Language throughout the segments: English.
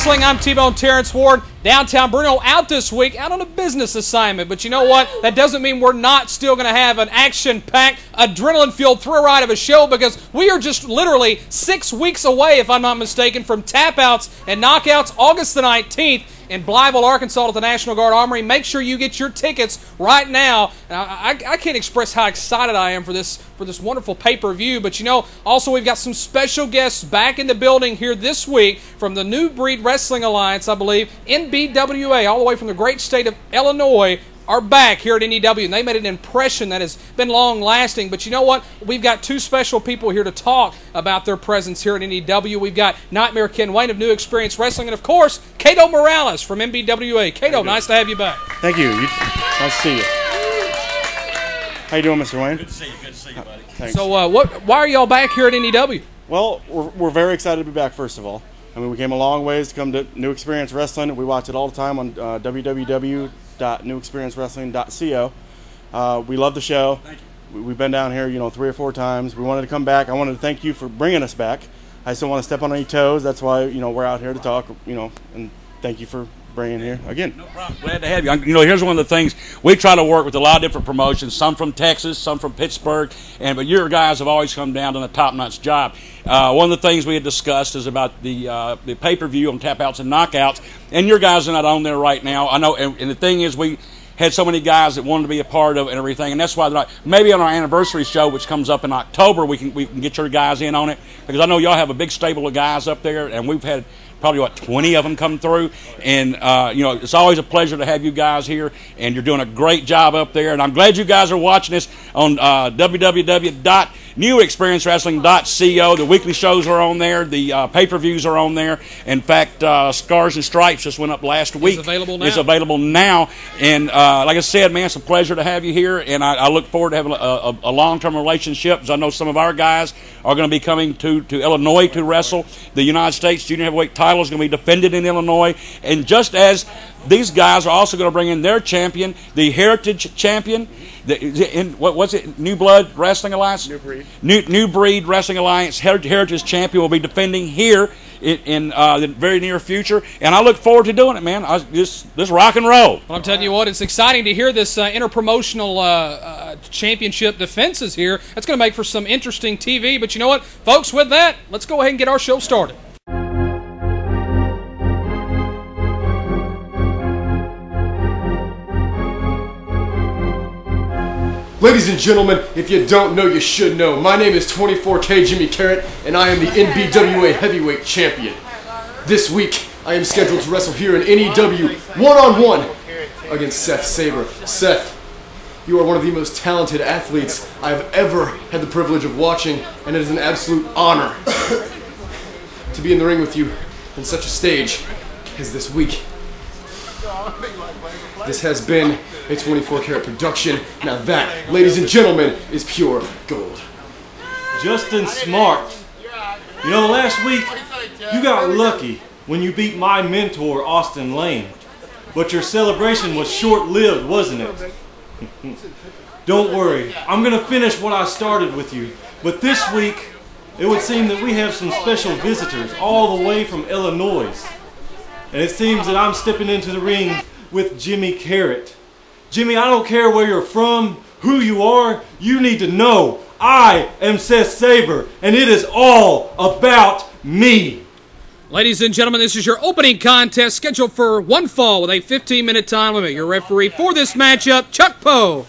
Wrestling. I'm T-Bone Terrence Ward. Downtown Bruno out this week, out on a business assignment. But you know what? That doesn't mean we're not still going to have an action-packed, adrenaline-fueled thrill ride of a show, because we are just literally 6 weeks away, if I'm not mistaken, from tap-outs and knockouts August the 19th in Blytheville, Arkansas at the National Guard Armory. Make sure you get your tickets right now. I can't express how excited I am for this wonderful pay-per-view. But you know, also we've got some special guests back in the building here this week from the New Breed Wrestling Alliance, I believe. NBWA, all the way from the great state of Illinois, are back here at NEW, and they made an impression that has been long-lasting. But you know what? We've got two special people here to talk about their presence here at NEW. We've got Nightmare Ken Wayne of New Experience Wrestling, and of course, Cato Morales from NBWA. Cato, nice to have you back. Thank you. Nice to see you. How you doing, Mr. Wayne? Good to see you. Good to see you, buddy. Thanks. So, why are y'all back here at NEW? Well, we're very excited to be back, first of all. I mean, we came a long ways to come to New Experience Wrestling. We watch it all the time on www.newexperiencewrestling.co. We love the show. Thank you. We've been down here, 3 or 4 times. We wanted to come back. I wanted to thank you for bringing us back. I still want to step on any toes. That's why, we're out here to talk, and thank you for bringing here again. No problem. Glad to have you. Here's one of the things. We try to work with a lot of different promotions, some from Texas, some from Pittsburgh, but your guys have always come down to a top-notch job. One of the things we had discussed is about the pay-per-view on tap-outs and knockouts, and your guys are not on there right now. I know, and the thing is, we had so many guys that wanted to be a part of it and everything, and that's why they're not. Maybe on our anniversary show, which comes up in October, we can get your guys in on it, because I know y'all have a big stable of guys up there, and we've had probably 20 of them come through, and it's always a pleasure to have you guys here, and you're doing a great job up there, and I'm glad you guys are watching this on www.newexperiencewrestling.co. The weekly shows are on there, the pay-per-views are on there. In fact, Scars and Stripes just went up last week. It's available now. It's available now, and like I said, man, it's a pleasure to have you here, and I look forward to having a long-term relationship, because I know some of our guys are going to be coming to Illinois to wrestle. The United States Junior Heavyweight title is going to be defended in Illinois, and just as these guys are also going to bring in their champion, the Heritage champion, what was it? New Blood Wrestling Alliance? New Breed. New Breed Wrestling Alliance Heritage champion will be defending here in the very near future, and I look forward to doing it, man. This rock and roll. Well, I'm telling you what, it's exciting to hear this interpromotional championship defenses here. That's going to make for some interesting TV. But you know what, folks, with that, let's go ahead and get our show started. Ladies and gentlemen, if you don't know, you should know. My name is 24K Jimmy Karryt, and I am the NBWA Heavyweight Champion. This week, I am scheduled to wrestle here in NEW one-on-one against Seth Sabor. Seth, you are one of the most talented athletes I have ever had the privilege of watching, and it is an absolute honor to be in the ring with you on such a stage as this week. This has been a 24Karat production. Now that, ladies and gentlemen, is pure gold. Justin Smart. Last week, you got lucky when you beat my mentor, Austin Lane. But your celebration was short-lived, wasn't it? Don't worry, I'm going to finish what I started with you. But this week, it would seem that we have some special visitors all the way from Illinois. And it seems that I'm stepping into the ring with Jimmy Karryt. Jimmy, I don't care where you're from, who you are, you need to know I am Seth Sabor, and it is all about me. Ladies and gentlemen, this is your opening contest scheduled for one fall with a 15-minute time limit. Your referee for this matchup, Chuck Poe.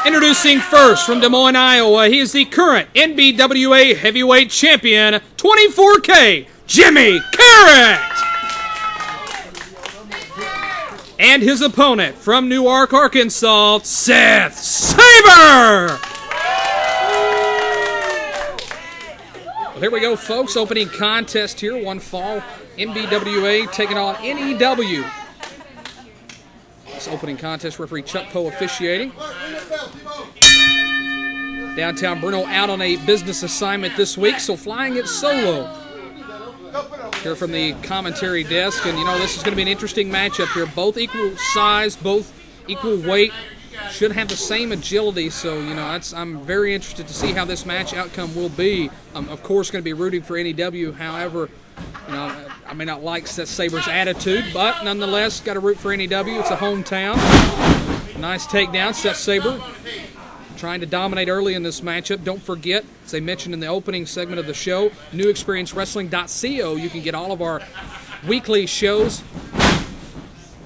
Introducing first from Des Moines, Iowa, he is the current NBWA Heavyweight Champion, 24K, Jimmy Karryt. And his opponent from Newark, Arkansas, Seth Sabor. Well, here we go, folks. Opening contest here, one fall. NBWA taking on NEW. This opening contest, referee Chuck Poe officiating. Downtown Bruno out on a business assignment this week, so flying it solo. Here from the commentary desk, and this is going to be an interesting matchup here. Both equal size, both equal weight. should have the same agility. So, you know, I'm very interested to see how this match outcome will be. I'm, of course, going to be rooting for NEW. However, you know, I may not like Seth Sabor's attitude, but nonetheless, got to root for NEW. It's a hometown. Nice takedown, Seth Sabor. Trying to dominate early in this matchup. Don't forget, as I mentioned in the opening segment of the show, newexperiencewrestling.co. You can get all of our weekly shows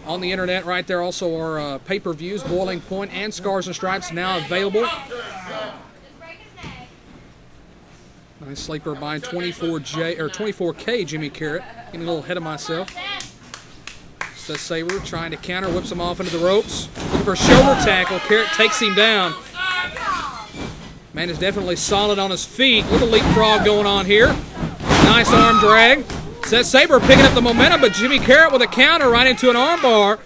on the internet right there. Also our pay-per-views, Boiling Point and Scars and Stripes, now available. Nice sleeper by 24K Jimmy Karryt. Getting a little ahead of myself. Seth Sabor trying to counter, whips him off into the ropes. Looking for a shoulder tackle. Karryt takes him down. Man is definitely solid on his feet. Little leapfrog going on here. Nice arm drag. Seth Sabor picking up the momentum, but Jimmy Karryt with a counter right into an armbar.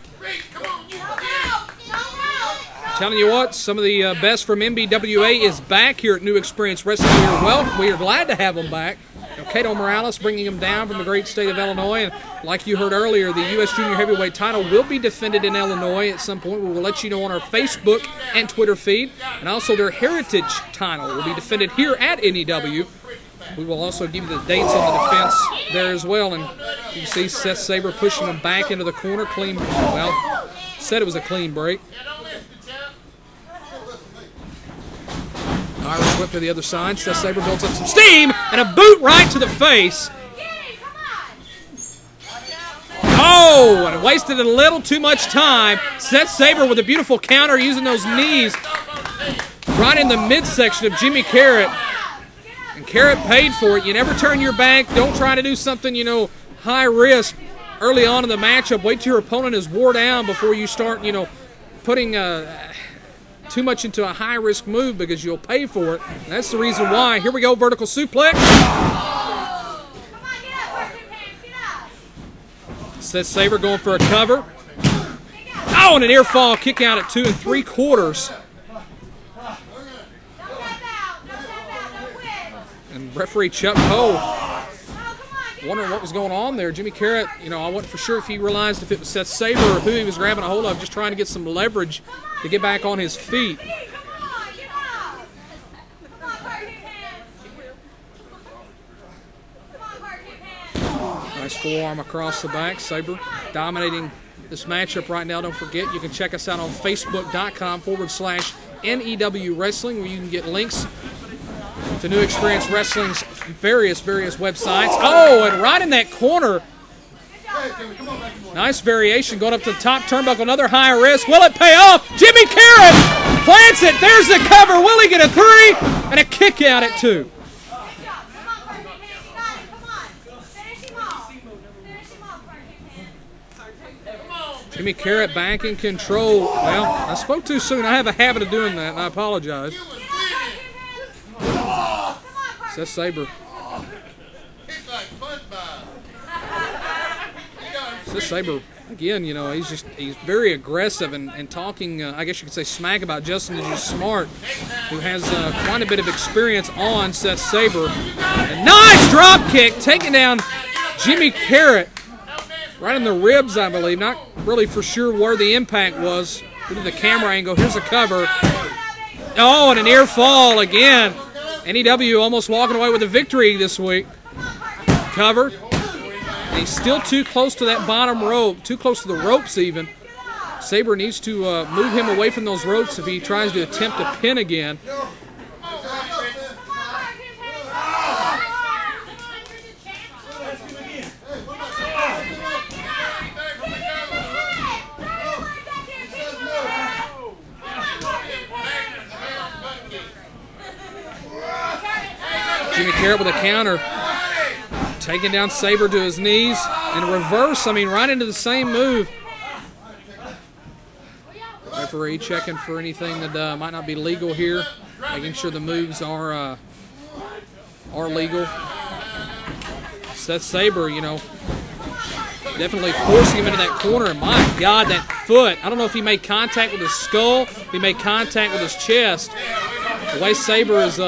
Telling you what, some of the best from MBWA is back here at New Experience Wrestling. We are glad to have them back. Cato Morales bringing him down from the great state of Illinois. And like you heard earlier, the U.S. Junior Heavyweight title will be defended in Illinois at some point. We will let you know on our Facebook and Twitter feed. And also their Heritage title will be defended here at NEW. We will also give you the dates on the defense there as well. And you can see Seth Sabor pushing him back into the corner. Clean, well, said it was a clean break. Irish whip to the other side. Seth Sabor builds up some steam and a boot right to the face. Oh, and wasted a little too much time. Seth Sabor with a beautiful counter using those knees right in the midsection of Jimmy Karryt. And Karryt paid for it. You never turn your back. Don't try to do something, you know, high risk early on in the matchup. Wait till your opponent is wore down before you start, you know, putting too much into a high-risk move, because you'll pay for it. And that's the reason why. Here we go, vertical suplex. Seth Sabor going for a cover. Oh, and an ear fall kick out at 2 3/4. And referee Chuck Poe wondering what was going on there. Jimmy Karryt, you know, I wasn't for sure if he realized if it was Seth Sabor or who he was grabbing a hold of, just trying to get some leverage to get back on his feet. Nice forearm across the back. Sabor dominating this matchup right now. Don't forget, you can check us out on Facebook.com/NEW Wrestling, where you can get links to New Experience Wrestling's various websites. Oh, and right in that corner. Nice variation going up to the top turnbuckle. Another high risk. Will it pay off? Jimmy Karryt plants it. There's the cover. Will he get a 3? And a kick out at 2. Jimmy Karryt back in control. Well, I spoke too soon. I have a habit of doing that, and I apologize. Seth Sabor. Seth Sabor, again, you know, he's very aggressive and talking, I guess you could say, smack about Justin is smart, who has quite a bit of experience on Seth Sabor. A nice drop kick, taking down Jimmy Karryt right in the ribs, I believe. Not really for sure where the impact was due to the camera angle. Here's a cover. Oh, and an ear fall again. NEW almost walking away with a victory this week. Cover. And he's still too close to that bottom rope, too close to the ropes even. Sabor needs to move him away from those ropes if he tries to attempt a pin again. Jimmy Karryt with a counter, taking down Sabor to his knees, and reverse, I mean, right into the same move. Referee checking for anything that might not be legal here, making sure the moves are legal. Seth Sabor, you know, definitely forcing him into that corner, and my God, that foot. I don't know if he made contact with his skull, if he made contact with his chest. The way Sabor is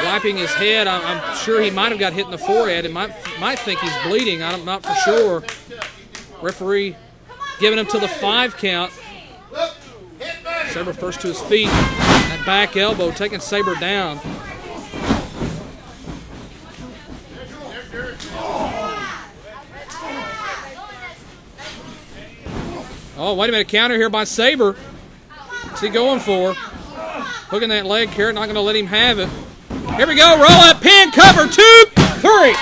wiping his head, I'm sure he might have got hit in the forehead and might think he's bleeding. I'm not for sure. Referee giving him to the 5 count. Sabor first to his feet. That back elbow taking Sabor down. Oh, wait a minute. Counter here by Sabor. What's he going for? Hooking that leg, Karryt. Not going to let him have it. Here we go. Roll up. Pin, cover. 2, 3.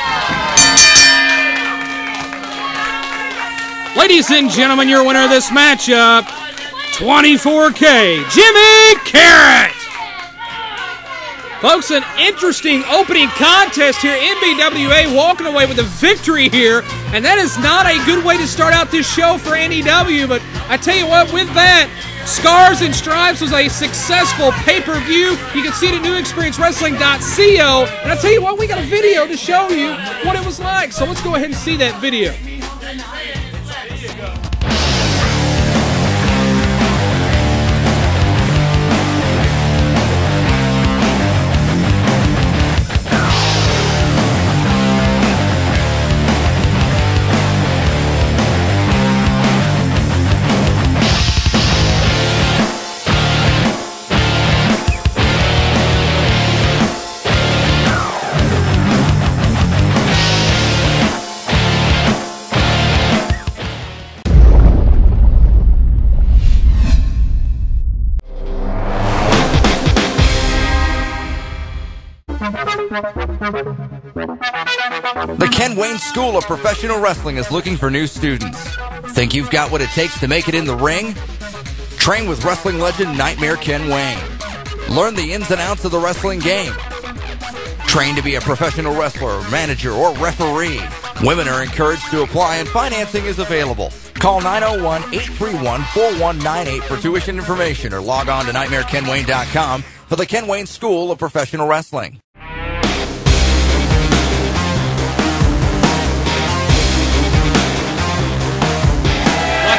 Ladies and gentlemen, your winner of this matchup, 24K, Jimmy Karryt. Folks, an interesting opening contest here. NBWA walking away with a victory here, and that is not a good way to start out this show for NEW, but I tell you what, with that, Scars and Stripes was a successful pay-per-view. You can see it at newexperiencewrestling.co, and I tell you what, we got a video to show you what it was like, so let's go ahead and see that video. The Ken Wayne School of Professional Wrestling is looking for new students. Think you've got what it takes to make it in the ring? Train with wrestling legend Nightmare Ken Wayne. Learn the ins and outs of the wrestling game. Train to be a professional wrestler, manager, or referee. Women are encouraged to apply and financing is available. Call 901-831-4198 for tuition information or log on to nightmarekenwayne.com for the Ken Wayne School of Professional Wrestling.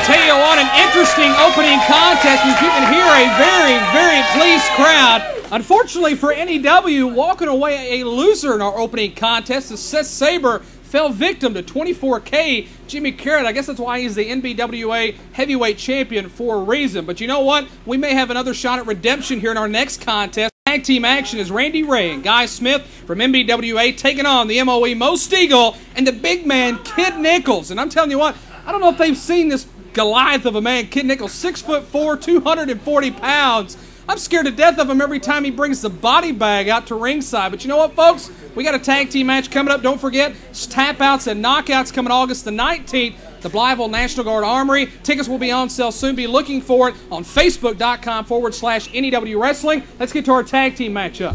Tell you what, an interesting opening contest. As you can hear, a very, very pleased crowd. Unfortunately for NEW, walking away a loser in our opening contest as Seth Sabor fell victim to 24K Jimmy Karryt. I guess that's why he's the NBWA Heavyweight Champion for a reason. But you know what? We may have another shot at redemption here in our next contest. Tag team action is Randy Ray and Guy Smith from NBWA taking on the MOE Mo Stegall and the big man Kid Nikels. And I'm telling you what, I don't know if they've seen this Goliath of a man, Kid Nikels, 6'4", 240 pounds. I'm scared to death of him every time he brings the body bag out to ringside. But you know what, folks? We got a tag team match coming up. Don't forget, tap-outs and knockouts coming August the 19th. The Blytheville National Guard Armory. Tickets will be on sale soon. Be looking for it on Facebook.com/NEW Wrestling. Let's get to our tag team matchup.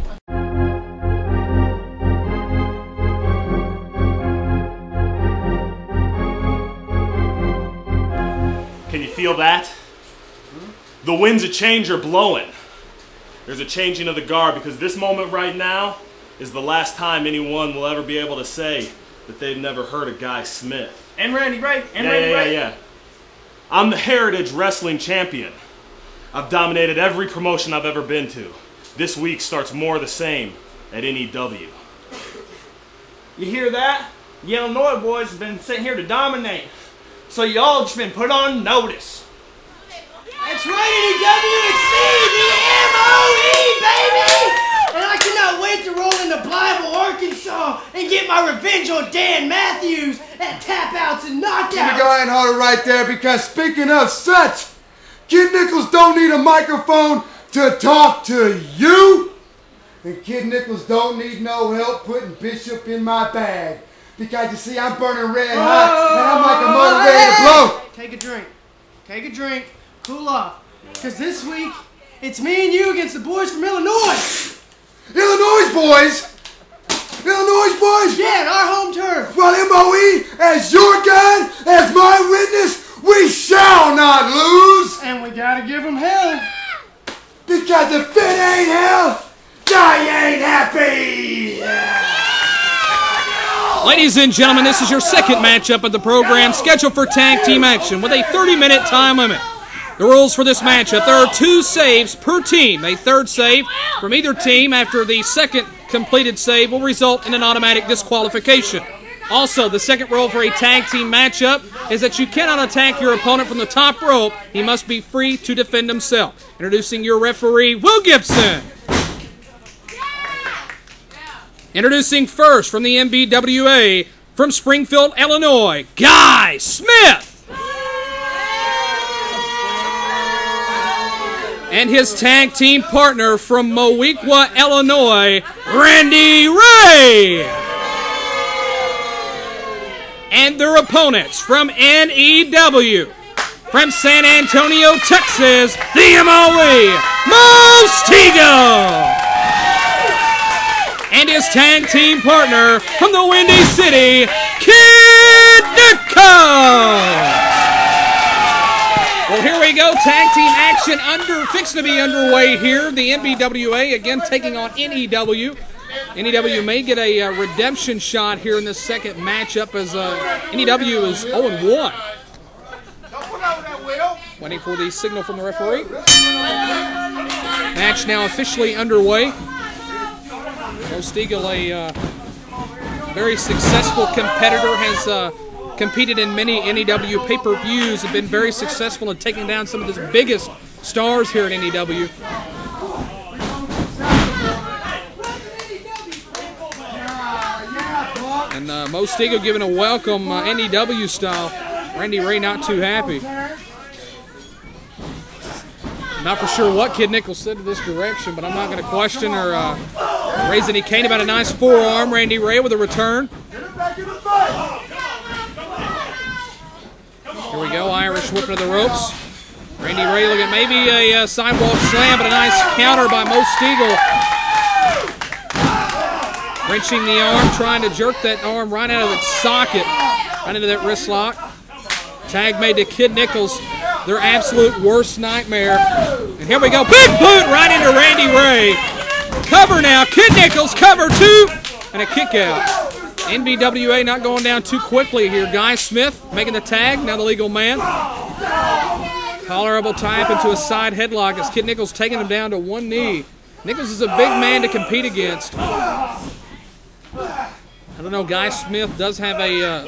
Can you feel that? The winds of change are blowing. There's a changing of the guard because this moment right now is the last time anyone will ever be able to say that they've never heard of Guy Smith. And Randy Ray. Yeah. I'm the Heritage Wrestling Champion. I've dominated every promotion I've ever been to. This week starts more of the same at NEW. You hear that? The Illinois boys have been sitting here to dominate. So y'all just been put on notice. That's right, NEW, it's me, the MOE, baby! And I cannot wait to roll into Blytheville, Arkansas and get my revenge on Dan Matthews at tap-outs and knockouts. Keep it going, hold it right there, because speaking of such, Kid Nikels don't need a microphone to talk to you. And Kid Nikels don't need no help putting Bishop in my bag. Because you see, I'm burning red hot, and I'm like a motor ready to blow. Take a drink. Take a drink. Cool off. Because this week, it's me and you against the boys from Illinois. Illinois boys? Illinois boys? Yeah, at our home turf. Well, MOE, as your God, as my witness, we shall not lose. And we gotta give them hell. Because if it ain't hell, I ain't happy. Yeah. Ladies and gentlemen, this is your second matchup of the program, scheduled for tag team action with a 30-minute time limit. The rules for this matchup, there are 2 saves per team. A third save from either team after the second completed save will result in an automatic disqualification. Also, the second rule for a tag team matchup is that you cannot attack your opponent from the top rope. He must be free to defend himself. Introducing your referee, Will Gibson. Introducing first from the NBWA, from Springfield, Illinois, Guy Smith. And his tag team partner from Moweaqua, Illinois, Randy Ray. And their opponents from NEW, from San Antonio, Texas, the MOE, Mo Stegall. And his tag team partner from the Windy City, Kid Nikels. Well, here we go. Tag team action fixing to be underway here. The NBWA again taking on NEW. NEW may get a redemption shot here in this second matchup as NEW is 0-1. Waiting for the signal from the referee. Match now officially underway. Mo Stegall, a very successful competitor, has competed in many NEW pay-per-views and been very successful in taking down some of the biggest stars here at NEW. And Mo Stegall giving a welcome NEW style. Randy Ray not too happy. Not for sure what Kid Nikels said to this direction, but I'm not going to question or raise any cane about a nice forearm. Randy Ray with a return. Here we go, Irish whip into the ropes. Randy Ray looking at maybe a sidewalk slam, but a nice counter by Mo Stegall. Wrenching the arm, trying to jerk that arm right out of its socket, right into that wrist lock. Tag made to Kid Nikels, their absolute worst nightmare. And here we go, big boot right into Randy Ray. Cover now, Kid Nikels, cover two, and a kick out. NBWA not going down too quickly here. Guy Smith making the tag, now the legal man. Collar elbow tie up into a side headlock as Kid Nikels taking him down to one knee. Nikels is a big man to compete against. I don't know, Guy Smith does have a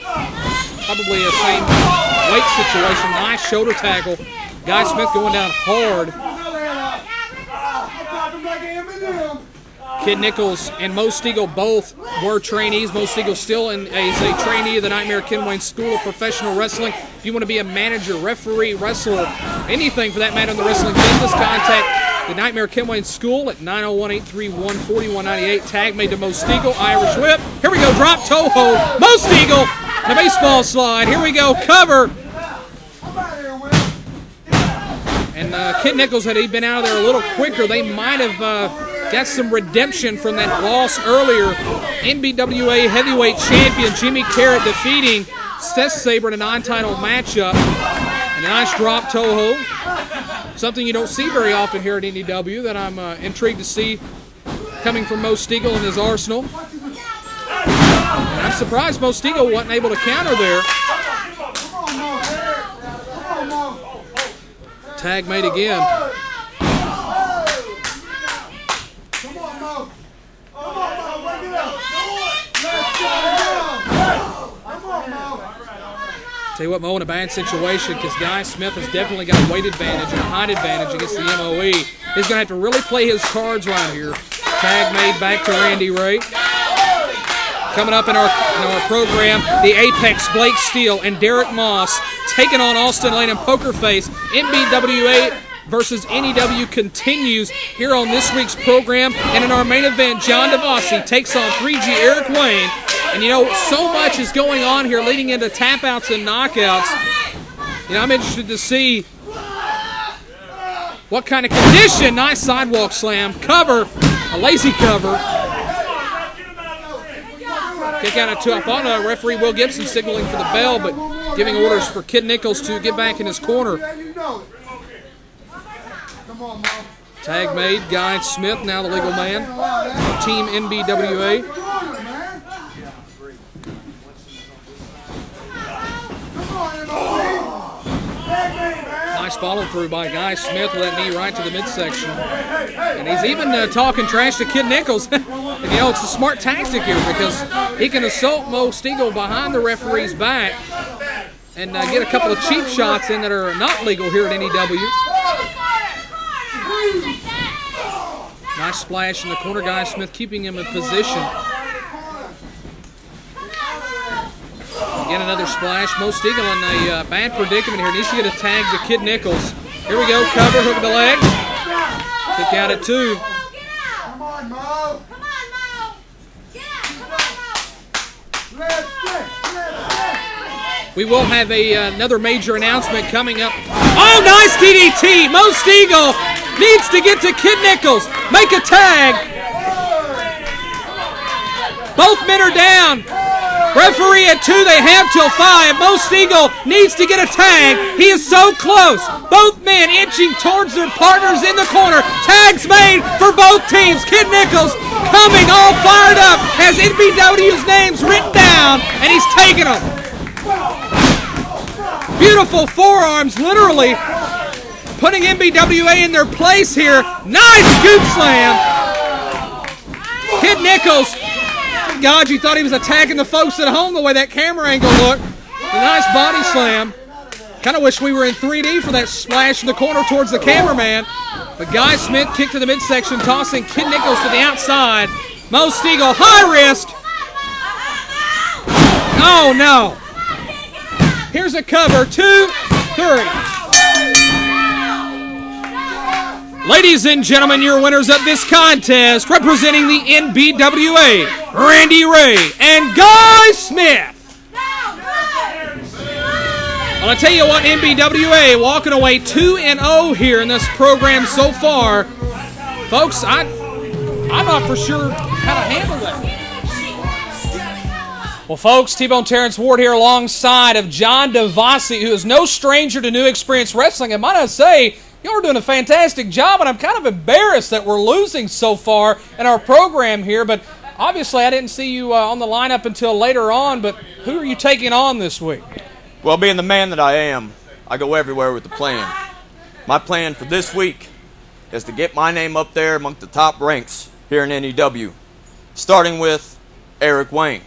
probably a same weight situation. Nice shoulder tackle. Guy Smith going down hard. Kid Nikels and Mo Stegall both were trainees. Mo Stegall still is a trainee of the Nightmare Ken Wayne School of Professional Wrestling. If you want to be a manager, referee, wrestler, anything for that matter in the wrestling business, contact the Nightmare Ken Wayne School at 901-831-4198. Tag made to Mo Stegall, Irish whip. Here we go, drop toe hold. Mo Stegall, the baseball slide. Here we go, cover. And Kid Nikels, had he been out of there a little quicker, they might have got some redemption from that loss earlier. NBWA heavyweight champion Jimmy Karryt defeating Seth Sabor in a non-title matchup. And a nice drop toe hold. Something you don't see very often here at NEW that I'm intrigued to see coming from Mo Stegall in his arsenal. And I'm surprised Mo Stegall wasn't able to counter there. Tag made again. Tell you what, Mo in a bad situation because Guy Smith has definitely got a weight advantage and a height advantage against the MOE. He's going to have to really play his cards right here. Tag made back to Randy Ray. Coming up in our program, the Apex Blake Steele and Derrick Moss taking on Austin Lane and Pokerface. NBWA versus NEW continues here on this week's program. And in our main event, John Divosi takes on 3G Eric Wayne. And you know, so much is going on here leading into tap-outs and knockouts. You know, I'm interested to see what kind of condition. Nice sidewalk slam. Cover. A lazy cover. Kick out at two. I thought referee Will Gibson signaling for the bell, but giving orders for Kid Nikels to get back in his corner. Tag made. Guy Smith, now the legal man. Team NBWA. Nice Nice follow-through by Guy Smith with that knee right to the midsection. And he's even talking trash to Kid Nikels. And, you know, it's a smart tactic here because he can assault Mo Stegall behind the referee's back and get a couple of cheap shots in that are not legal here at NEW. Nice splash in the corner. Guy Smith keeping him in position. Again, another splash. Mo Stegall in a bad predicament here. Needs to get a tag to Kid Nikels. Here we go. Cover, hook the leg. Kick out at 2. Come on, Mo. Come on, Mo. We will have another major announcement coming up. Oh, nice DDT. Mo Stegall needs to get to Kid Nikels. Make a tag. Both men are down. Referee at 2, they have till 5. Mo Stegall needs to get a tag. He is so close. Both men inching towards their partners in the corner. Tags made for both teams. Kid Nikels coming all fired up. Has NBW's names written down, and he's taking them. Beautiful forearms, literally putting NBWA in their place here. Nice scoop slam. Kid Nikels. God, you thought he was attacking the folks at home the way that camera angle looked. A nice body slam. Kind of wish we were in 3D for that splash in the corner towards the cameraman. But Guy Smith kicked to the midsection, tossing Kid Nikels to the outside. Mo Stegall, high wrist. Oh, no. Here's a cover, 2, 3. Ladies and gentlemen, your winners of this contest, representing the NBWA, Randy Ray and Guy Smith. Well, I tell you what, NBWA walking away 2-0 here in this program so far. Folks, I'm not for sure how to handle that. Well, folks, T-Bone Terrence Ward here alongside of John Divosi, who is no stranger to New Experience Wrestling. And might I say, y'all are doing a fantastic job, and I'm kind of embarrassed that we're losing so far in our program here. But obviously, I didn't see you on the lineup until later on. But who are you taking on this week? Well, being the man that I am, I go everywhere with the plan. My plan for this week is to get my name up there among the top ranks here in NEW, starting with Eric Wayne.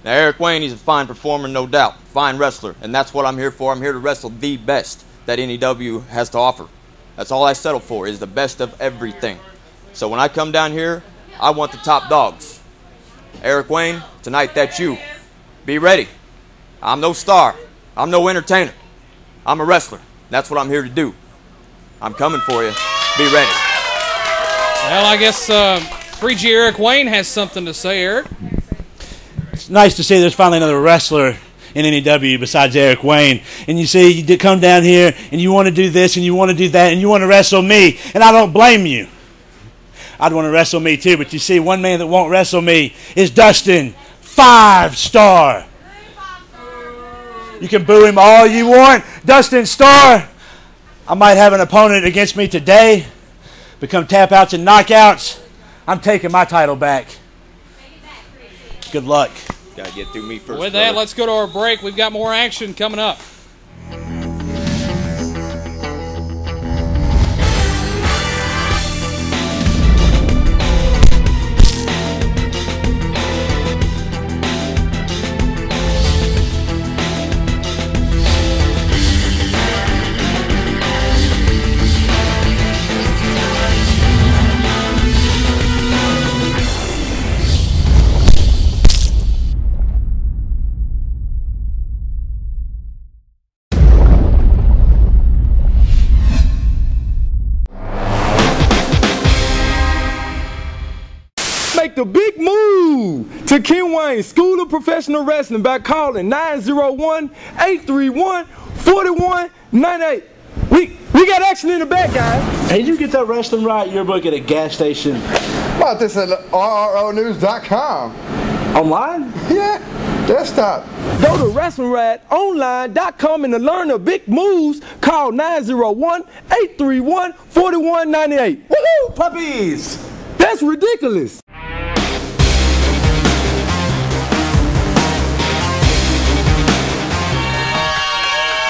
Now, Eric Wayne, he's a fine performer, no doubt, fine wrestler, and that's what I'm here for. I'm here to wrestle the best that NEW has to offer. That's all I settle for, is the best of everything. So when I come down here, I want the top dogs. Eric Wayne, tonight that's you. Be ready. I'm no star. I'm no entertainer. I'm a wrestler. That's what I'm here to do. I'm coming for you. Be ready. Well, I guess 3G Eric Wayne has something to say, Eric. It's nice to see there's finally another wrestler in NEW besides Eric Wayne. And you see, you come down here and you want to do this and you want to do that and you want to wrestle me, and I don't blame you. I'd want to wrestle me too, but you see, one man that won't wrestle me is Dustin, 5-star. You can boo him all you want. Dustin Starr, I might have an opponent against me today, become tap-outs and knockouts. I'm taking my title back. Good luck. Gotta get through me first. With that, let's go to our break. We've got more action coming up. Make the big move to Ken Wayne School of Professional Wrestling by calling 901-831-4198. We got action in the back, guys. Hey, you get that wrestling right, you're book at a gas station. About this at rronews.com. Online? Yeah, desktop. Go to WrestlingRadOnline.com and to learn the big moves, call 901-831-4198. Woohoo! Puppies! That's ridiculous.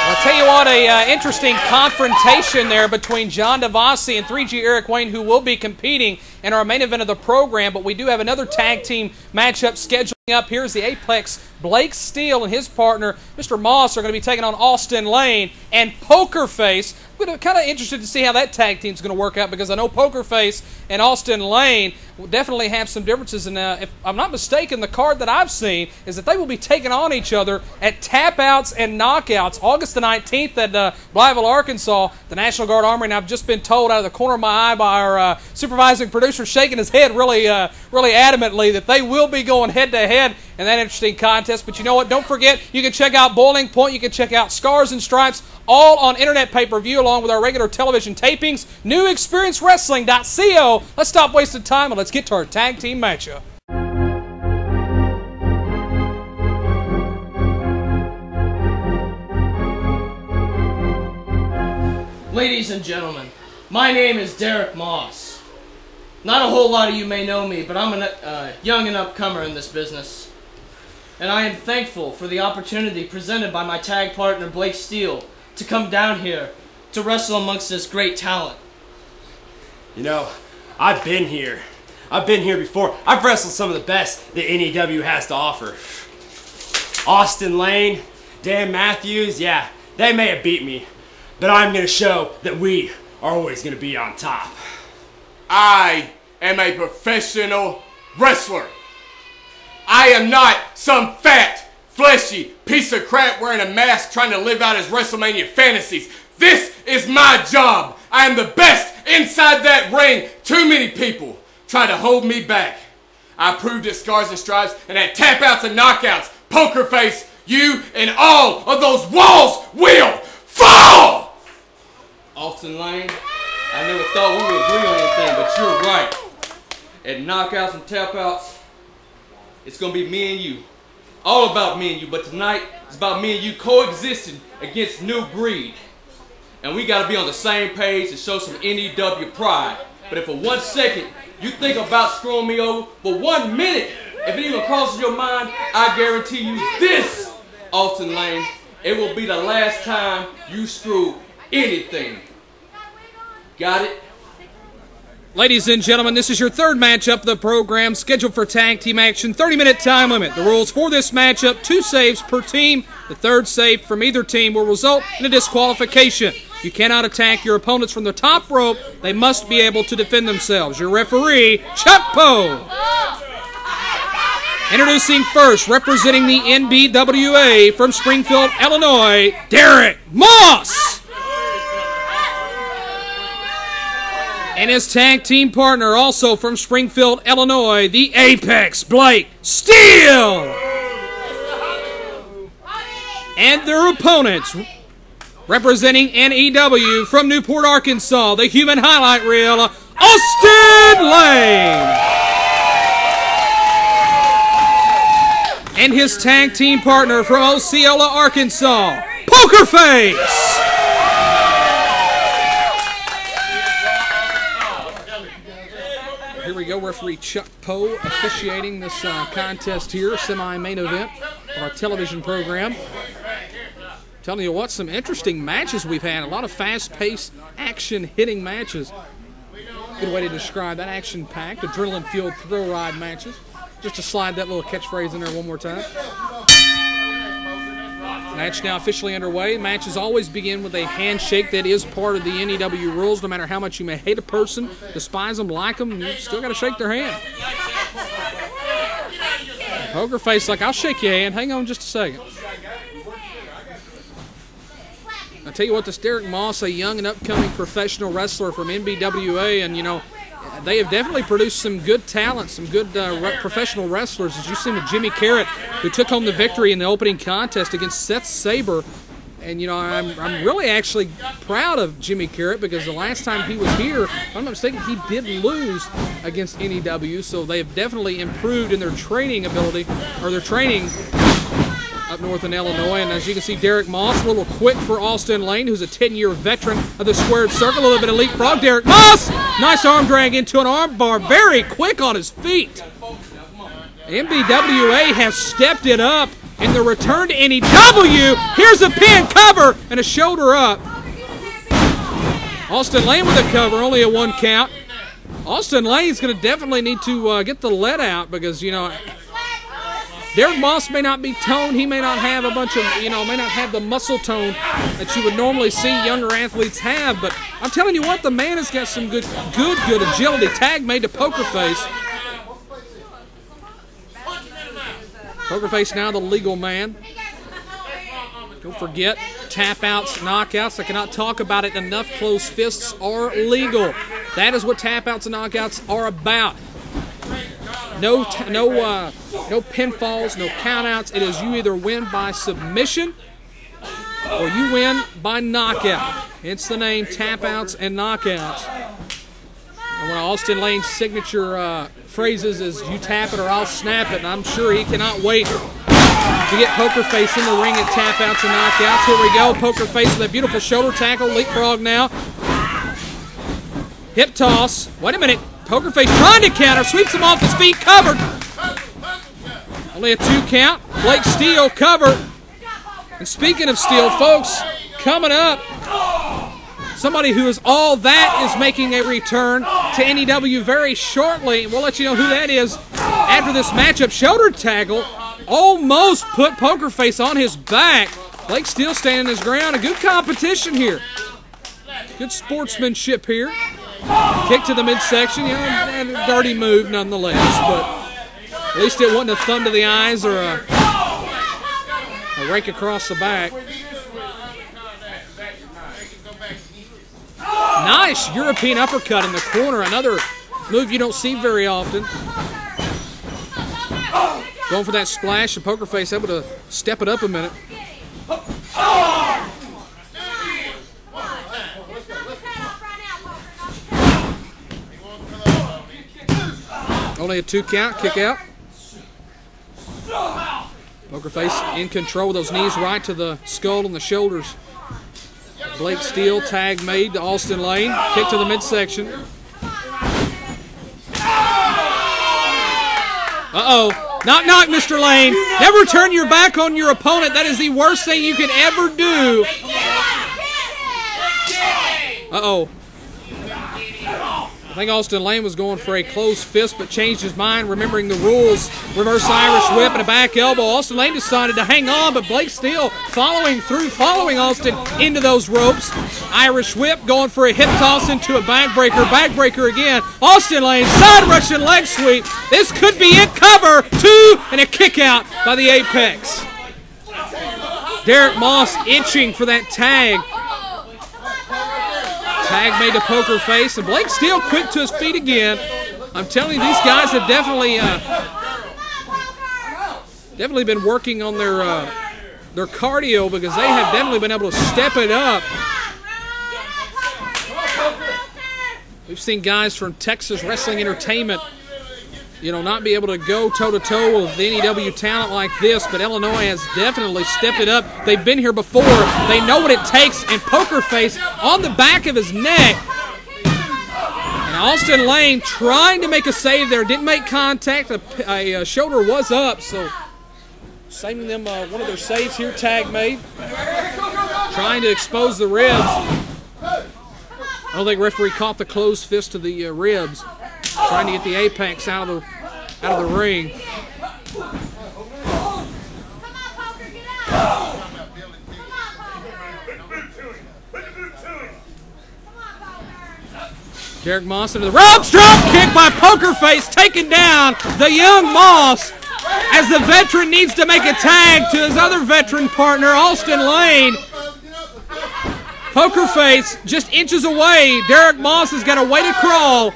I Tell you what, a interesting confrontation there between John Divosi and 3G Eric Wayne, who will be competing in our main event of the program. But we do have another tag team matchup scheduling up. Here's the Apex. Blake Steele and his partner, Mr. Moss, are going to be taking on Austin Lane and Pokerface. I'm kind of interested to see how that tag team is going to work out, because I know Pokerface and Austin Lane will definitely have some differences. And if I'm not mistaken, the card that I've seen is that they will be taking on each other at tap-outs and knockouts August the 19th at Blytheville, Arkansas, the National Guard Armory. And I've just been told out of the corner of my eye by our supervising producer, shaking his head really adamantly, that they will be going head-to-head in that interesting contest. But you know what? Don't forget, you can check out Boiling Point. You can check out Scars and Stripes, all on internet pay-per-view along with our regular television tapings. NewExperienceWrestling.co. Let's stop wasting time and let's get to our tag team matchup. Ladies and gentlemen, my name is Derrick Moss. Not a whole lot of you may know me, but I'm a young and upcomer in this business. And I am thankful for the opportunity presented by my tag partner Blake Steele to come down here to wrestle amongst this great talent. You know, I've been here. I've been here before. I've wrestled some of the best that NEW has to offer. Austin Lane, Dan Matthews, yeah, they may have beat me, but I'm going to show that we are always going to be on top. I am a professional wrestler. I am not some fat, fleshy piece of crap wearing a mask trying to live out his WrestleMania fantasies. This is my job. I am the best inside that ring. Too many people try to hold me back. I proved at Scars and Stripes and at tap-outs and knockouts. Pokerface, you and all of those walls will fall! Austin Lane, I never thought we would agree on anything, but you're right. At knockouts and tap-outs, it's going to be me and you. All about me and you, but tonight it's about me and you coexisting against New Breed. And we got to be on the same page to show some NEW pride. But if for 1 second you think about screwing me over, for 1 minute, if it even crosses your mind, I guarantee you this, Austin Lane, it will be the last time you screw anything. Got it? Ladies and gentlemen, this is your third matchup of the program, scheduled for tag team action, 30-minute time limit. The rules for this matchup, 2 saves per team. The third save from either team will result in a disqualification. You cannot attack your opponents from the top rope. They must be able to defend themselves. Your referee, Chuck Poe. Introducing first, representing the NBWA from Springfield, Illinois, Derrick Moss. And his tag team partner, also from Springfield, Illinois, the Apex, Blake Steele. And their opponents, representing NEW from Newport, Arkansas, the Human Highlight Reel, Austin Lane. And his tag team partner from Osceola, Arkansas, Pokerface. Here we go, referee Chuck Poe officiating this contest here, semi-main event of our television program. Telling you what, some interesting matches we've had. A lot of fast-paced, action-hitting matches. Good way to describe that, action-packed, adrenaline-fueled thrill ride matches. Just to slide that little catchphrase in there one more time. Match now officially underway. Matches always begin with a handshake. That is part of the NEW rules. No matter how much you may hate a person, despise them, like them, you still got to shake their hand. Pokerface like, I'll shake your hand. Hang on just a second. I'll tell you what, this Derrick Moss, a young and upcoming professional wrestler from NBWA, and you know, they have definitely produced some good talent, some good professional wrestlers, as you've seen with Jimmy Karryt, who took home the victory in the opening contest against Seth Sabor. And, you know, I'm really actually proud of Jimmy Karryt, because the last time he was here, if I'm not mistaken, he did lose against NEW, so they have definitely improved in their training ability, or their training up north in Illinois. And as you can see, Derrick Moss, a little quick for Austin Lane, who's a 10-year veteran of the squared circle. A little bit of leapfrog. Derrick Moss, nice arm drag into an arm bar. Very quick on his feet. NBWA has stepped it up in the return to NEW. Here's a pin, cover, and a shoulder up. Austin Lane with a cover, only a 1 count. Austin Lane's going to definitely need to get the let out because, you know, Derrick Moss may not be toned. He may not have a bunch of, you know, may not have the muscle tone that you would normally see younger athletes have. But I'm telling you what, the man has got some good agility. Tag made to Pokerface. Pokerface now the legal man. Don't forget, tap outs, knockouts. I cannot talk about it enough. Closed fists are legal. That is what tap outs and knockouts are about. No pinfalls, no countouts. It is you either win by submission or you win by knockout. It's the name, tap outs and knockouts. And one of Austin Lane's signature phrases is, you tap it or I'll snap it. And I'm sure he cannot wait to get Pokerface in the ring at tap outs and knockouts. Here we go, Pokerface with a beautiful shoulder tackle, leapfrog now. Hip toss, wait a minute. Pokerface trying to counter, sweeps him off his feet, covered. Only a 2 count. Blake Steele covered. And speaking of Steele, folks, coming up, somebody who is all that is making a return to NEW very shortly. We'll let you know who that is after this matchup. Shoulder tackle almost put Pokerface on his back. Blake Steele standing his ground. A good competition here. Good sportsmanship here. Kick to the midsection, you know, a dirty move nonetheless, but at least it wasn't a thumb to the eyes or a rake across the back. Nice European uppercut in the corner, another move you don't see very often. Going for that splash, and Pokerface able to step it up a minute. Only a 2 count, kick out. Pokerface in control with those knees right to the skull and the shoulders. Blake Steele, tag made to Austin Lane. Kick to the midsection. Uh-oh. Knock, knock, Mr. Lane. Never turn your back on your opponent. That is the worst thing you could ever do. Uh-oh. I think Austin Lane was going for a closed fist but changed his mind, remembering the rules. Reverse Irish whip and a back elbow. Austin Lane decided to hang on, but Blake Steele following Austin into those ropes. Irish whip going for a hip toss into a backbreaker. Backbreaker again. Austin Lane, side Russian leg sweep. This could be it. Cover, 2, and a kick out by the Apex. Derrick Moss itching for that tag. Tag made to Pokerface, and Blake Steele quick to his feet again. I'm telling you, these guys have definitely been working on their cardio, because they have definitely been able to step it up. We've seen guys from Texas Wrestling Entertainment, you know, not be able to go toe-to-toe with the NEW talent like this, but Illinois has definitely stepped it up. They've been here before. They know what it takes, and Pokerface on the back of his neck. And Austin Lane trying to make a save there. Didn't make contact. A shoulder was up, so saving them one of their saves here. Tag made. Trying to expose the ribs. I don't think referee caught the closed fist to the ribs. Trying to get the Apex out of the ring. Derrick Moss into the ropes, drop kick by Pokerface, taking down the young Moss as the veteran needs to make a tag to his other veteran partner, Austin Lane. Pokerface just inches away. Derrick Moss has got a way to crawl.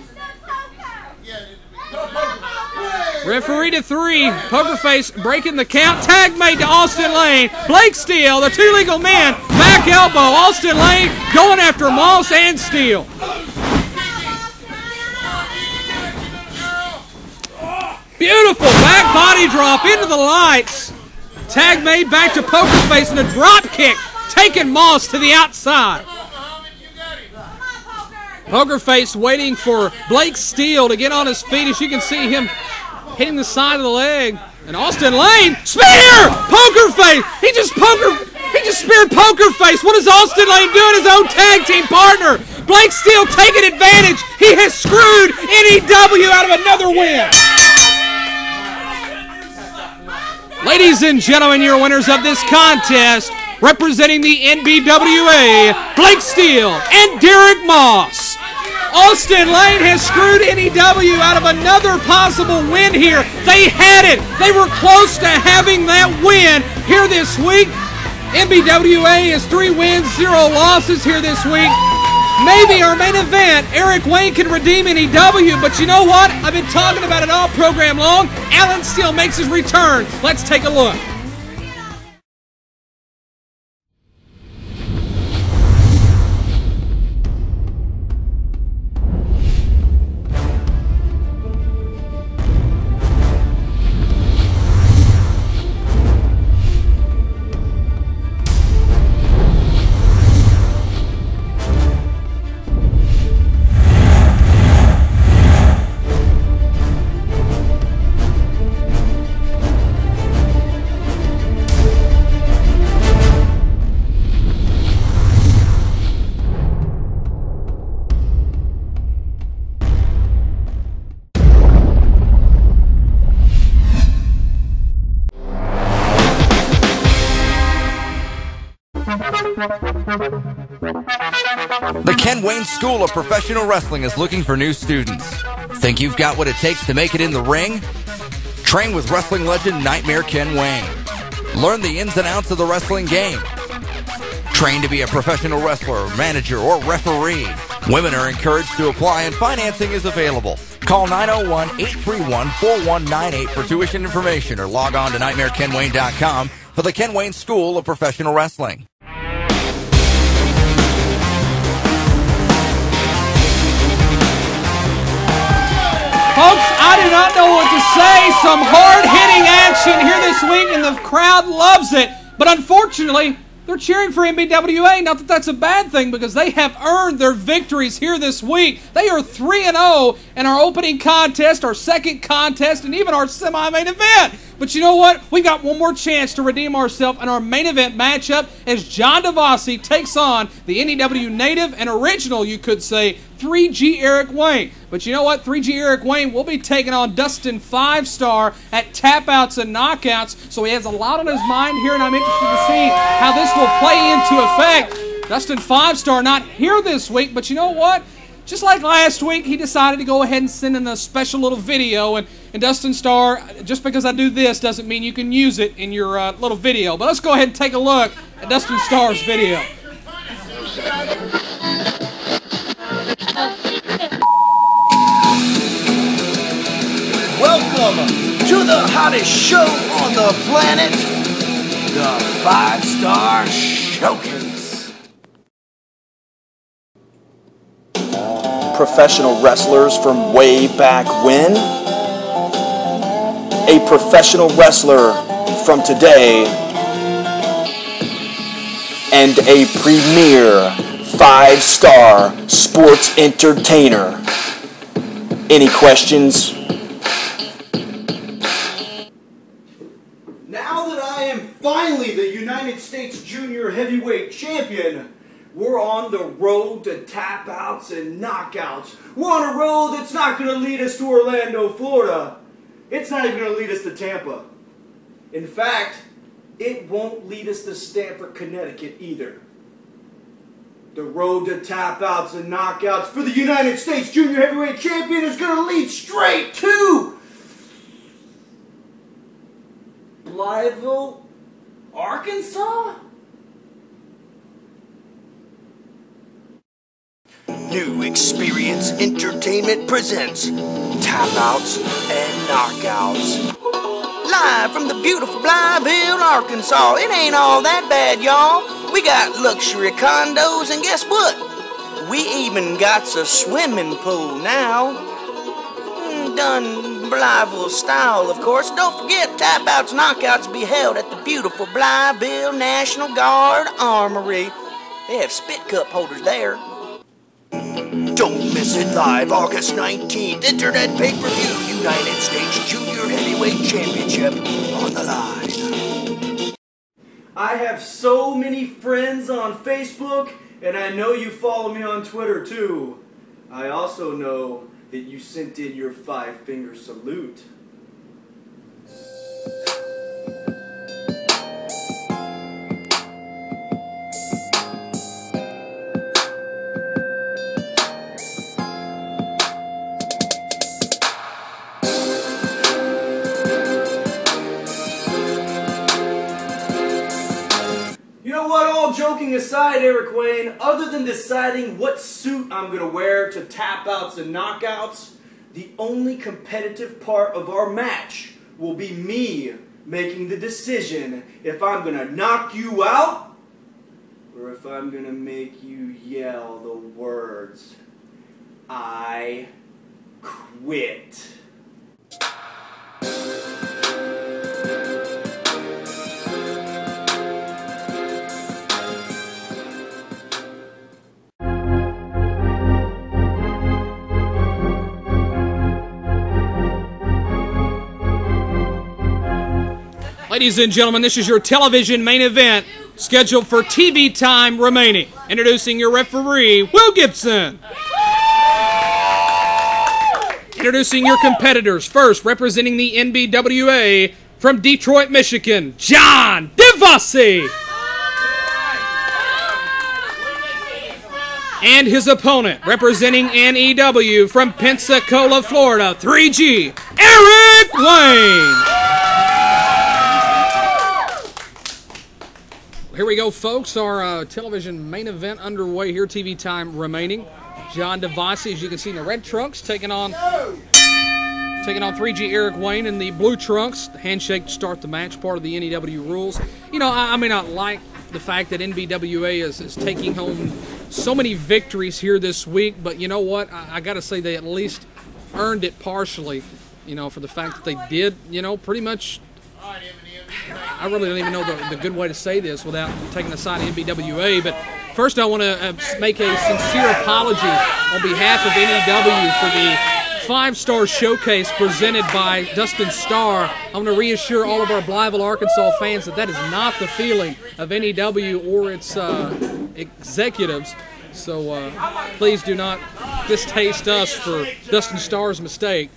Referee to 3. Pokerface breaking the count. Tag made to Austin Lane. Blake Steele, the 2 legal men. Back elbow. Austin Lane going after Moss and Steele. Beautiful back body drop into the lights. Tag made back to Pokerface and a drop kick, taking Moss to the outside. Pokerface waiting for Blake Steele to get on his feet. As you can see him hitting the side of the leg. And Austin Lane, spear! Pokerface! He just speared Pokerface. What is Austin Lane doing? His own tag team partner. Blake Steele taking advantage. He has screwed NEW out of another win. Ladies and gentlemen, your winners of this contest, representing the NBWA, Blake Steele and Derrick Moss. Austin Lane has screwed NEW out of another possible win here. They had it. They were close to having that win here this week. NBWA is 3 wins, 0 losses here this week. Maybe our main event, Eric Wayne, can redeem NEW, but you know what? I've been talking about it all program long. Alan Steele makes his return. Let's take a look. The Ken Wayne School of Professional Wrestling is looking for new students. Think you've got what it takes to make it in the ring? Train with wrestling legend Nightmare Ken Wayne. Learn the ins and outs of the wrestling game. Train to be a professional wrestler, manager, or referee. Women are encouraged to apply and financing is available. Call 901-831-4198 for tuition information or log on to nightmarekenwayne.com for the Ken Wayne School of Professional Wrestling. Folks, I do not know what to say. Some hard-hitting action here this week, and the crowd loves it. But unfortunately, they're cheering for NBWA. Not that that's a bad thing, because they have earned their victories here this week. They are 3-0 in our opening contest, our second contest, and even our semi-main event. But you know what? We got one more chance to redeem ourselves in our main event matchup as John Divosi takes on the NEW native and original, you could say, 3G Eric Wayne. But you know what? 3G Eric Wayne will be taking on Dustin 5-Star at tap-outs and knockouts. So he has a lot on his mind here, and I'm interested to see how this will play into effect. Dustin 5-Star not here this week, but you know what? Just like last week, he decided to go ahead and send in a special little video. And Dustin Star, just because I do this doesn't mean you can use it in your little video. But let's go ahead and take a look at Dustin Star's video. Welcome to the hottest show on the planet, the 5-Star Showcase. Professional wrestlers from way back when, a professional wrestler from today, and a premier 5-star sports entertainer. Any questions? Now that I am finally the United States Junior Heavyweight Champion, we're on the road to tap-outs and knockouts. We're on a road that's not going to lead us to Orlando, Florida. It's not even going to lead us to Tampa. In fact, it won't lead us to Stamford, Connecticut either. The road to tap-outs and knockouts for the United States Junior Heavyweight Champion is going to lead straight to Blytheville, Arkansas? New Experience Entertainment presents Tap-Outs and Knockouts. Live from the beautiful Blytheville, Arkansas. It ain't all that bad, y'all. We got luxury condos, and guess what? We even got a swimming pool now. Done Blytheville style, of course. Don't forget, tap-outs, knockouts be held at the beautiful Blytheville National Guard Armory. They have spit cup holders there. Don't miss it live August 19th, Internet Pay-Per-View, United States Junior Heavyweight Championship on the line. I have so many friends on Facebook, and I know you follow me on Twitter too. I also know that you sent in your 5-finger salute. Joking aside, Eric Wayne, other than deciding what suit I'm going to wear to tap outs and knockouts, the only competitive part of our match will be me making the decision if I'm going to knock you out or if I'm going to make you yell the words, I quit. Ladies and gentlemen, this is your television main event scheduled for TV time remaining. Introducing your referee, Will Gibson. Introducing your competitors. First, representing the NBWA from Detroit, Michigan, John Divosi. And his opponent, representing NEW from Pensacola, Florida, 3G, Eric Wayne. Here we go, folks. Our television main event underway here. TV time remaining. John Divosi, as you can see in the red trunks, taking on 3G Eric Wayne in the blue trunks. Handshake to start the match, part of the NEW rules. You know, I may not like the fact that NBWA is taking home so many victories here this week, but you know what? I got to say they at least earned it partially, you know, for the fact that they did, you know, pretty much. I really don't even know the good way to say this without taking the side of NBWA, but first I want to make a sincere apology on behalf of NEW for the 5-star showcase presented by Dustin Starr. I want to reassure all of our Blytheville, Arkansas fans that that is not the feeling of NEW or its executives. So please do not distaste us for Dustin Starr's mistake.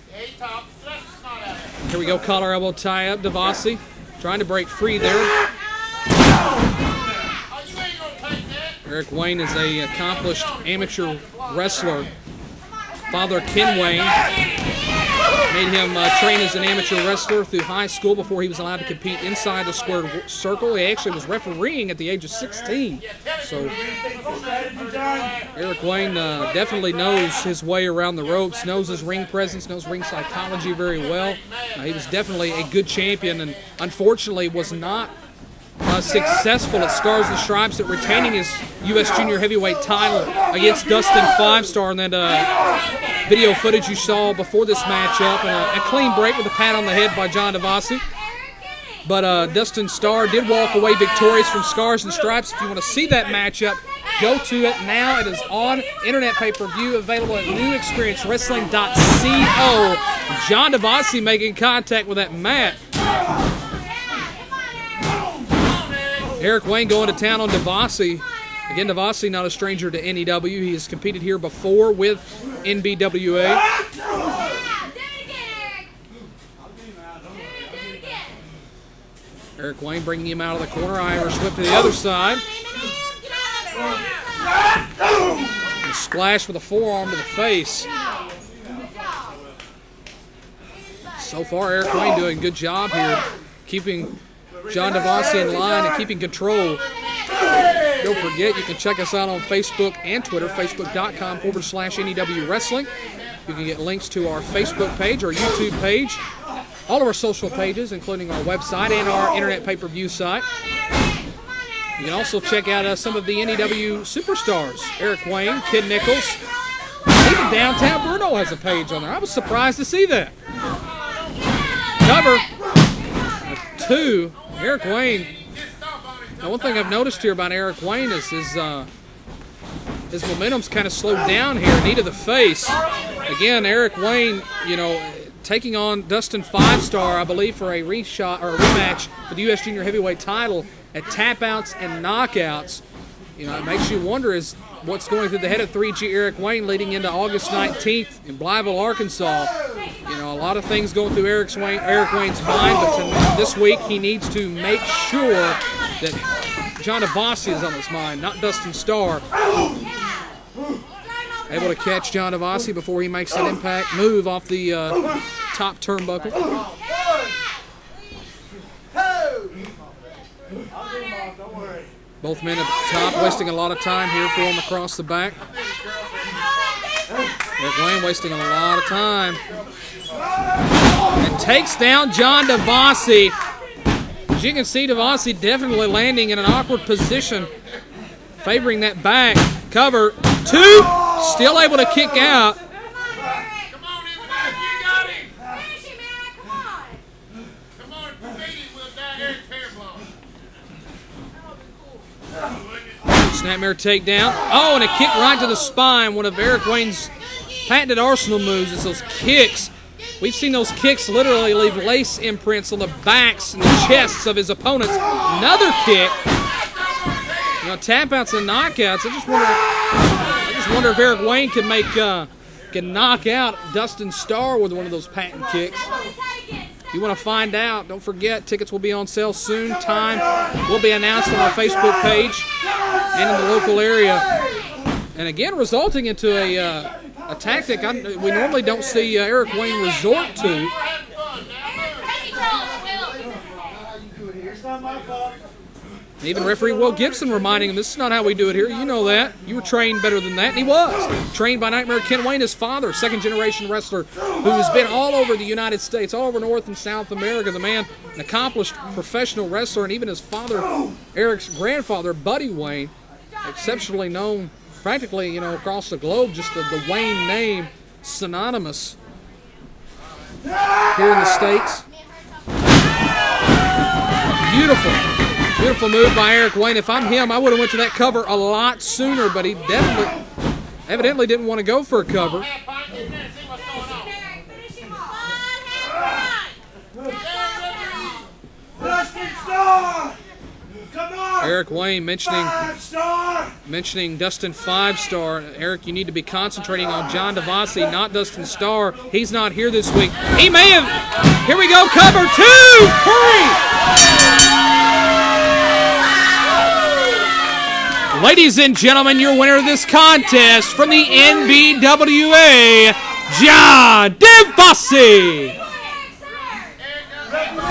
Here we go, collar elbow tie up, Divosi. Trying to break free there. Eric Wayne is an accomplished amateur wrestler. Father Ken Wayne made him train as an amateur wrestler through high school before he was allowed to compete inside the squared circle. He actually was refereeing at the age of 16. So Eric Wayne definitely knows his way around the ropes, knows his ring presence, knows ring psychology very well. He was definitely a good champion and unfortunately was not successful at Stars and Stripes at retaining his U.S. Junior Heavyweight title against Dustin 5-star in that video footage you saw before this matchup. And a clean break with a pat on the head by John Divosi. But Dustin Starr did walk away victorious from Scars and Stripes. If you want to see that matchup, go to it now. It is on internet pay-per-view, available at newexperiencewrestling.co. John Divosi making contact with that mat. Eric Wayne going to town on Divosi. Again, Divosi not a stranger to NEW. He has competed here before with NBWA. Eric Wayne bringing him out of the corner. Irish whip to the other side. A splash with a forearm to the face. So far, Eric Wayne doing a good job here, keeping John Divosi in line and keeping control. Don't forget, you can check us out on Facebook and Twitter, facebook.com/NEW Wrestling. You can get links to our Facebook page, our YouTube page, all of our social pages, including our website and our internet pay-per-view site. You can also check out some of the NEW superstars. Eric Wayne, Kid Nikels, even Downtown Bruno has a page on there. I was surprised to see that. Cover 2. Eric Wayne. Now, one thing I've noticed here about Eric Wayne is his momentum's kind of slowed down here. Knee to the face. Again, Eric Wayne, you know, taking on Dustin 5-Star, I believe, for a rematch for the U.S. Junior Heavyweight title at tap-outs and knockouts. You know, it makes you wonder is what's going through the head of 3G Eric Wayne leading into August 19th in Blytheville, Arkansas. You know, a lot of things going through Eric Wayne's mind, but this week he needs to make sure that John Divosi is on his mind, not Dustin Starr. Able to catch John Divosi before he makes an impact move off the top turnbuckle. Both men at the top wasting a lot of time here for him across the back. Eric Wayne wasting a lot of time. And takes down John Divosi. As you can see, Divosi definitely landing in an awkward position, favoring that back. Cover, 2, still able to kick out. Snapmare takedown. Oh, and a kick right to the spine. One of Eric Wayne's patented arsenal moves is those kicks. We've seen those kicks literally leave lace imprints on the backs and the chests of his opponents. Another kick. You know, tap outs and knockouts. I just wonder if Eric Wayne can knock out Dustin Starr with one of those patent kicks. If you want to find out, don't forget, tickets will be on sale soon. Time will be announced on our Facebook page and in the local area. And again, resulting into a tactic we normally don't see Eric Wayne resort to. Even referee Will Gibson reminding him, this is not how we do it here. You know that. You were trained better than that. And he was. Trained by Nightmare Ken Wayne, his father, second-generation wrestler who has been all over the United States, all over North and South America. The man, an accomplished professional wrestler, and even his father, Eric's grandfather, Buddy Wayne, exceptionally known practically, you know, across the globe, just the Wayne name, synonymous here in the States. Beautiful. Beautiful move by Eric Wayne. If I'm him, I would have went to that cover a lot sooner, but he evidently didn't want to go for a cover. Eric Wayne mentioning Dustin 5-Star. Eric, you need to be concentrating on John Divosi, not Dustin Starr. He's not here this week. He may have. Here we go, cover 2. Karryt. Ladies and gentlemen, your winner of this contest from the NBWA, John Divosi.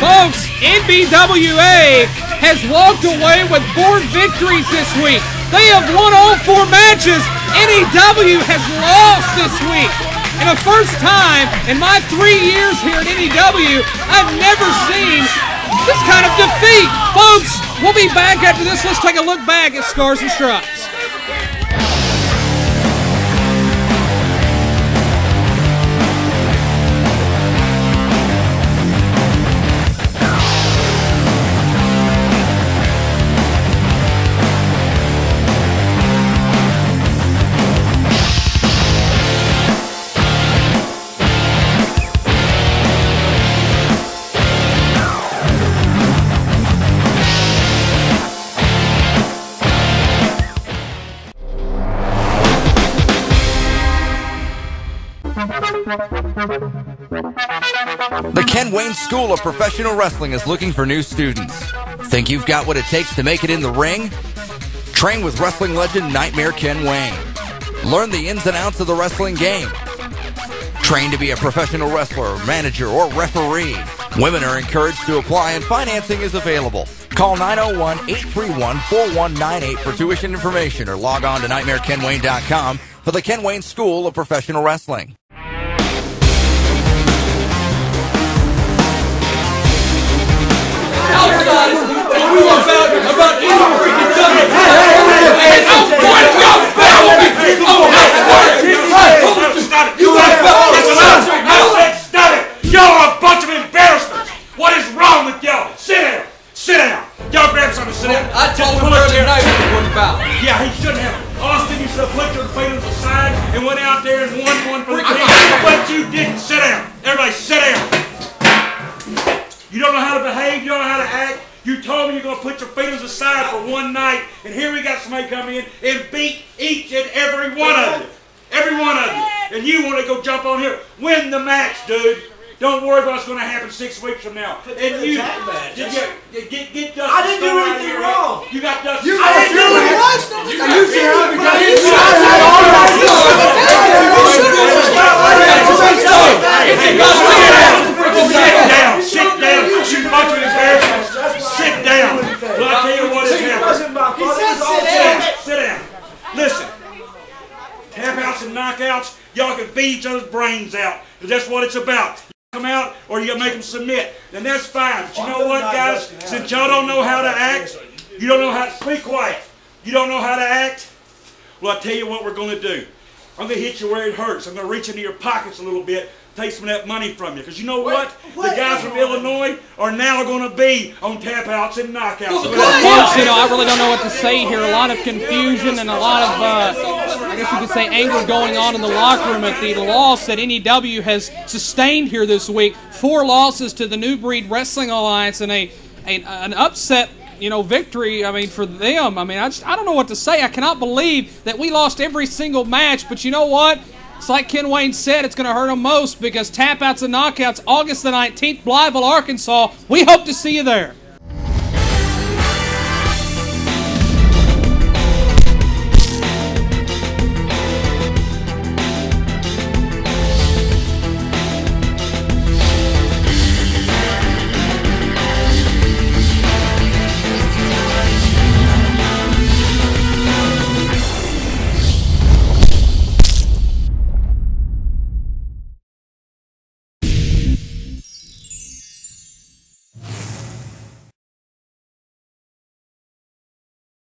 Folks, NBWA has walked away with 4 victories this week. They have won all 4 matches. NEW has lost this week. And the first time in my 3 years here at NEW, I've never seen this kind of defeat. Folks, we'll be back after this. Let's take a look back at Scars and Stripes. The Ken Wayne School of Professional Wrestling is looking for new students. Think you've got what it takes to make it in the ring? Train with wrestling legend Nightmare Ken Wayne. Learn the ins and outs of the wrestling game. Train to be a professional wrestler, manager, or referee. Women are encouraged to apply and financing is available. Call 901-831-4198 for tuition information or log on to nightmarekenwayne.com for the Ken Wayne School of Professional Wrestling. Y'all are a bunch of embarrassments. What is wrong with y'all? Sit down. Sit down. Y'all grab something. Sit down. I told him earlier tonight what it was about. Yeah, he shouldn't have. Austin, you should have put your feet on the side and went out there and won one for the king. But you didn't. Sit down. Everybody Everybody sit down. You don't know how to behave, you don't know how to act. You told me you're going to put your feelings aside for one night, and here we got somebody come in and beat each and every one of you. Every one of you. And you want to go jump on here. Win the match, dude. Don't worry about what's going to happen 6 weeks from now. And you, get Dustin. I didn't do anything wrong. You got Dustin. You got Sit down. You bunch of embarrassments. Sit down. Well, I'll tell you what is happening. Sit down. Listen. Tap outs and knockouts, y'all can beat each other's brains out. Because that's what it's about. Come out or you make them submit. Then that's fine. But you know what, guys? Since y'all don't know how to act, you don't know how to be quiet. You don't know how to act. Well, I'll tell you what we're going to do. I'm going to hit you where it hurts. I'm going to reach into your pockets a little bit, take some of that money from you. Because you know what? The guys from Illinois are now going to be on tap outs and knockouts. Well, of course, you know, I really don't know what to say here. A lot of confusion and a lot of, I guess you could say, anger going on in the locker room at the loss that NEW has sustained here this week. 4 losses to the New Breed Wrestling Alliance and an upset, you know, victory, I mean, for them. I mean, I don't know what to say. I cannot believe that we lost every single match, but you know what? It's like Ken Wayne said, it's going to hurt them most because tap outs and knockouts, August the 19th, Blytheville, Arkansas. We hope to see you there.